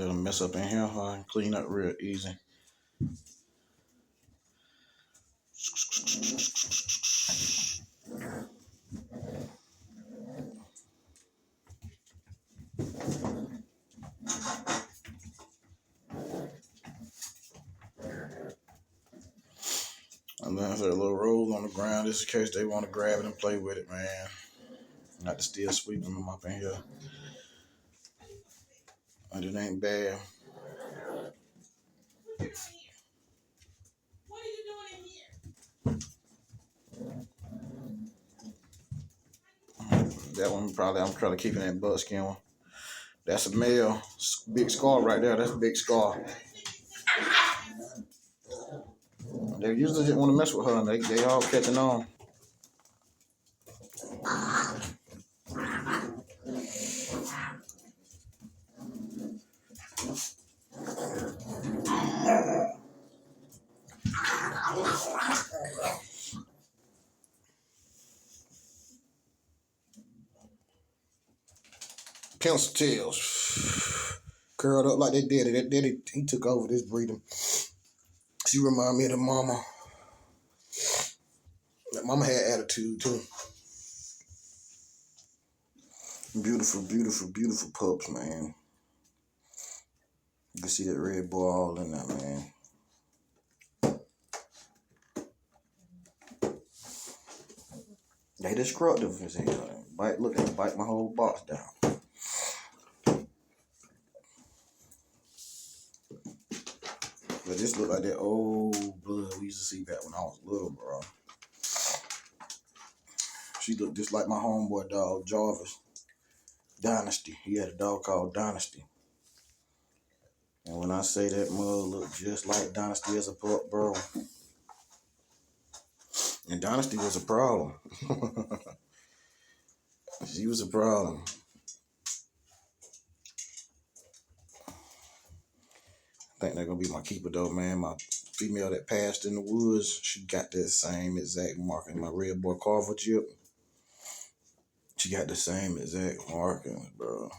Let them mess up in here, huh? Clean up real easy. And then there's a little roll on the ground just in case they want to grab it and play with it, man. Not to still sweeping them up in here. And it ain't bad. What are you doing in here? That one probably, I'm trying to keep that buckskin one. That's a male. Big scar right there. That's a big scar. They usually didn't want to mess with her, and they all catching on. Pencil tails. Curled up like they did. That daddy, he took over this breeding. She remind me of the mama. That mama had attitude too. Beautiful, beautiful, beautiful pups, man. You can see that red boy all in there, man. They destructive as hell. Look, they bite my whole box down. But this look like that old blood we used to see back when I was little, bro. She looked just like my homeboy dog, Jarvis. Dynasty. He had a dog called Dynasty. And when I say that mother looked just like Dynasty as a pup, bro. And Dynasty was a problem. She was a problem. I think they're gonna be my keeper though, man. My female that passed in the woods, she got that same exact marking. My red boy Carver chip, she got the same exact markings, bro.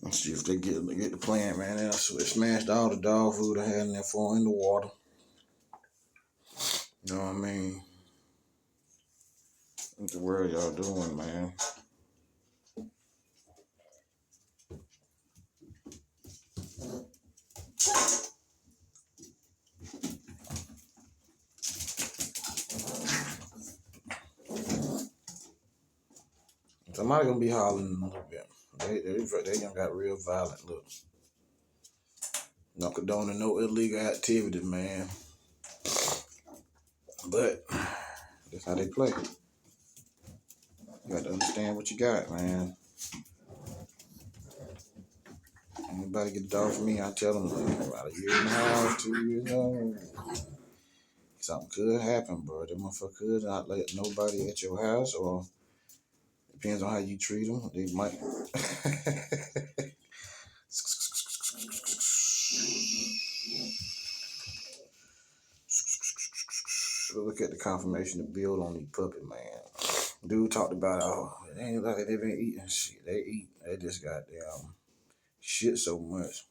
Let's see if they get the plant, man. They smashed all the dog food I had in there for in the water. You know what I mean? What the world y'all doing, man? Somebody gonna be hollering in a little bit. They done got real violent. Look, no condoning no illegal activity, man. But that's how they play. You got to understand what you got, man. Anybody get a dog from me, I tell them about a year and a half, 2 years old. Something could happen, bro. That motherfucker could not let nobody at your house, or depends on how you treat them. They might. Look at the confirmation to build on these puppy, man. Dude talked about, oh, it ain't like they been eating shit. They eat. They just goddamn shit so much.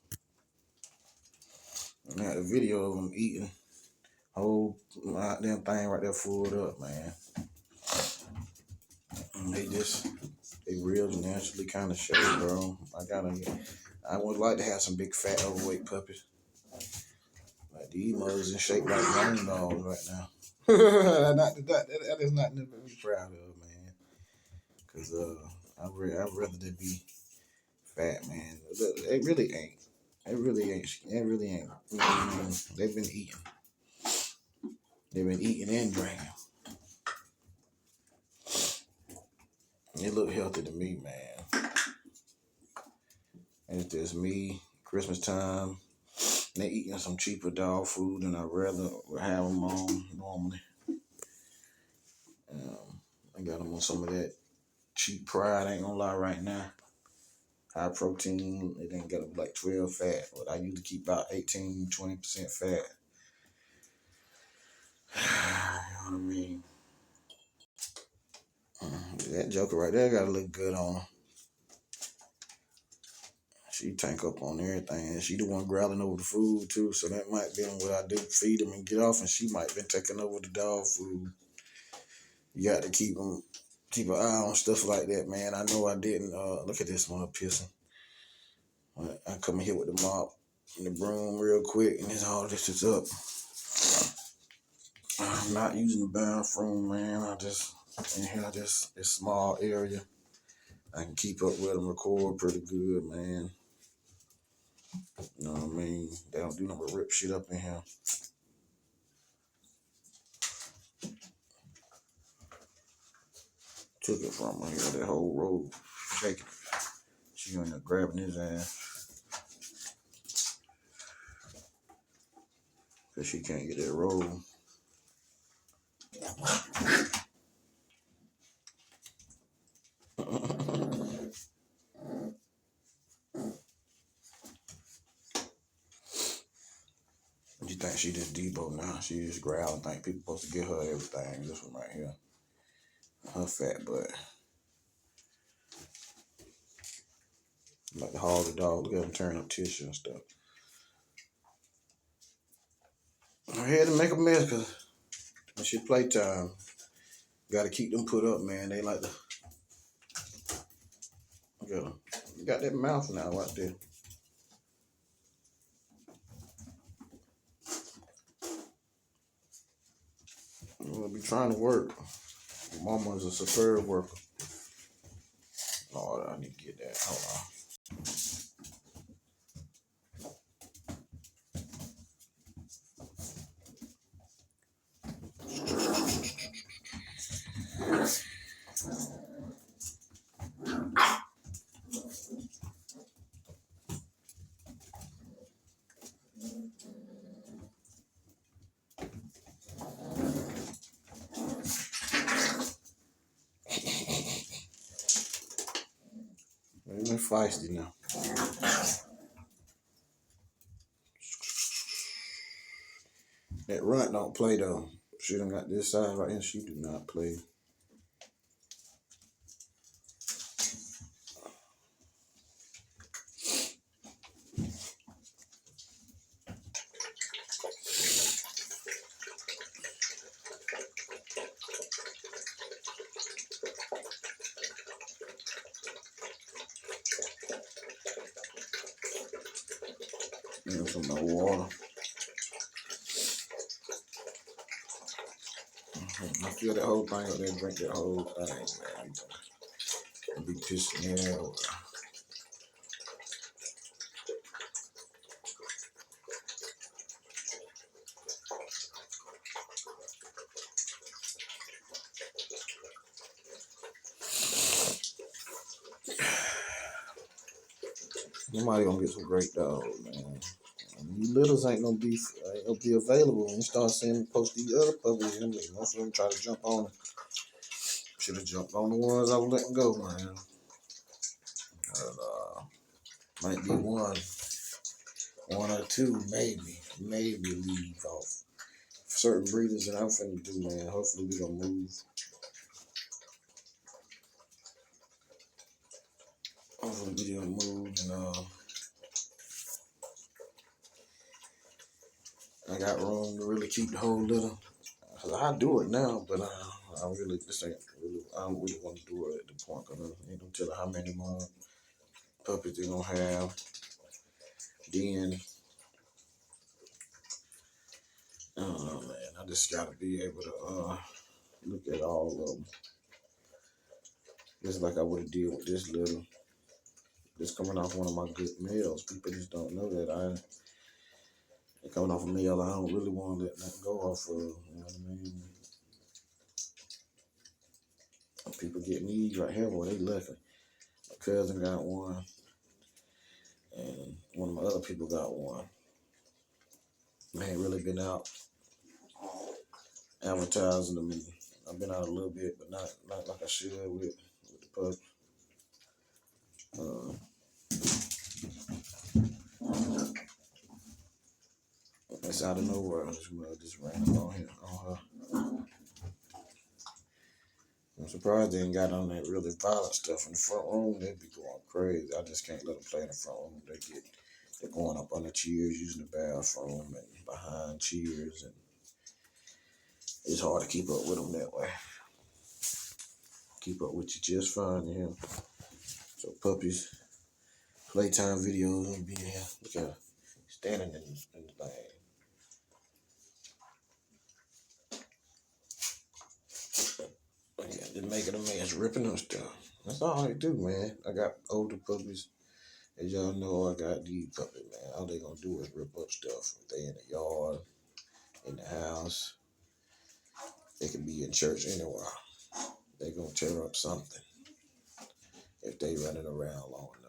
And I had a video of them eating. Whole damn thing right there full up, man. And they real naturally kind of show, bro. I would like to have some big fat overweight puppies. Like these mothers in shape like young dogs right now. that is not nothing to be proud of, man. Cause I'd rather they be fat, man. They really ain't. They really ain't. They really ain't. You know what I mean? They've been eating. They've been eating and drinking. It look healthy to me, man. And it's just me, Christmas time. They eating some cheaper dog food than I'd rather have them on normally. I got them on some of that cheap pride, ain't gonna lie right now. High protein, it ain't got like 12 fat, but I usually keep about 18-20% fat. You know what I mean? That joker right there gotta look good on her. She tank up on everything, and she the one growling over the food too. So that might be on what I do, feed them and get off, and she might been taking over the dog food. You got to keep an eye on stuff like that, man. I know I didn't. Look at this one pissing. I come in here with the mop and the broom real quick, and all this is up. I'm not using the bathroom, man. I just in here, this small area. I can keep up with them, record pretty good, man. You know what I mean? They don't do nothing but rip shit up in here. Took it from her here, that whole road, shaking. She on there grabbing his ass. Cause she can't get that roll. You think she just Debo now? She just growling. Think people supposed to give her everything. This one right here, her fat butt. Like to haul the dog. Look at him turn up tissue and stuff. I had to make a mess because when she playtime, got to keep them put up, man. They like to. Look at them. You got that mouth now right there. We'll be trying to work. Mama's a superb worker. Lord, I need to get that. Hold on. They're feisty now. That runt don't play though. She done got this side right here. She do not play. You know, some no water. I feel that whole thing up there, drink that whole thing, man. I'll be pissing me out. Somebody gonna get some great dogs, man. These littles ain't gonna be available when you start seeing them post these other puppies. And most of them try to jump on them. Should have jumped on the ones I was letting go, man. Might be one or two, maybe leave off. Certain breeders that I'm finna do, man. Hopefully we gonna move. Hopefully we gonna move, and I got room to really keep the whole litter. I do it now, but I don't really want to do it at the point. Cause I ain't gonna tell her how many more puppies they gonna have. Then, I don't know, man. I just gotta be able to look at all of them. Just like I would have deal with this little. This coming off one of my good males. People just don't know that coming off a male I don't really want to let nothing go off of. You know what I mean? People get these right here, boy, they lucky. My cousin got one, and one of my other people got one. I ain't really been out advertising to me. I've been out a little bit, but not like I should with the pups. It's out of nowhere. This mother just ran up on him, on her. I'm surprised they ain't got on that really violent stuff in the front room. They'd be going crazy. I just can't let them play in the front room. They're going up on the chairs, using the bathroom and behind chairs, and it's hard to keep up with them that way. Keep up with you just fine here. So puppies, playtime videos and be here. Look at her standing in the thing. Yeah, they're making a mess, ripping up stuff. That's all they do, man. I got older puppies. As y'all know, I got these puppies, man. All they gonna do is rip up stuff. If they in the yard, in the house, they could be in church anywhere. They gonna tear up something if they running around long enough.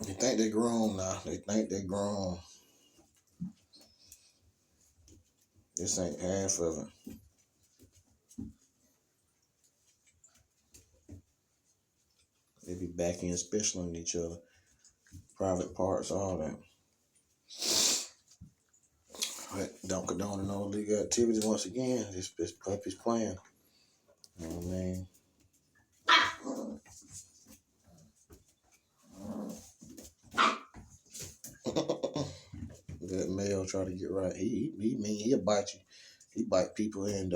They think they grown now. They think they grown. This ain't half of it. They be back in special on each other. Private parts, all that. But don't condone no illegal activities once again. This puppy's playing. You know what I mean? That male try to get right. He'll bite you. He bite people and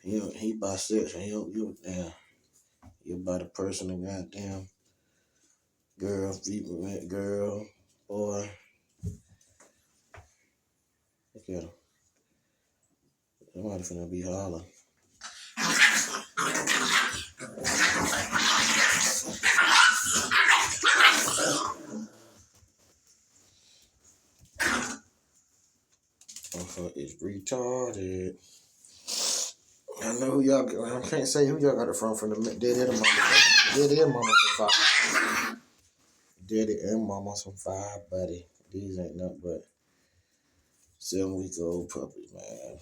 he bisexual. He'll bite a person, a goddamn girl, female, girl, boy. Look at him. Somebody finna be hollering. It's retarded. I know who y'all got. I can't say who y'all got it from the daddy and mama. Daddy and mama some fire. Daddy and mama some fire, buddy. These ain't nothing but 7-week-old puppies, man.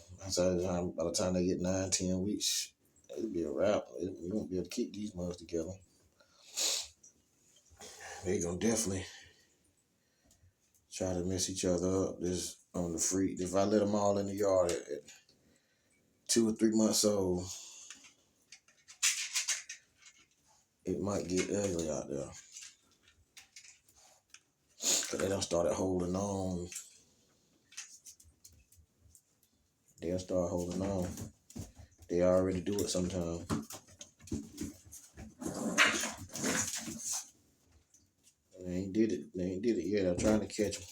By the time they get 9, 10 weeks, it'll be a wrap. You won't be able to keep these mugs together. They gonna definitely try to mess each other up. This on the free. If I let them all in the yard at 2 or 3 months old, it might get ugly out there. Cause they done started holding on. They'll start holding on. They already do it sometimes. They ain't did it yet. I'm trying to catch them.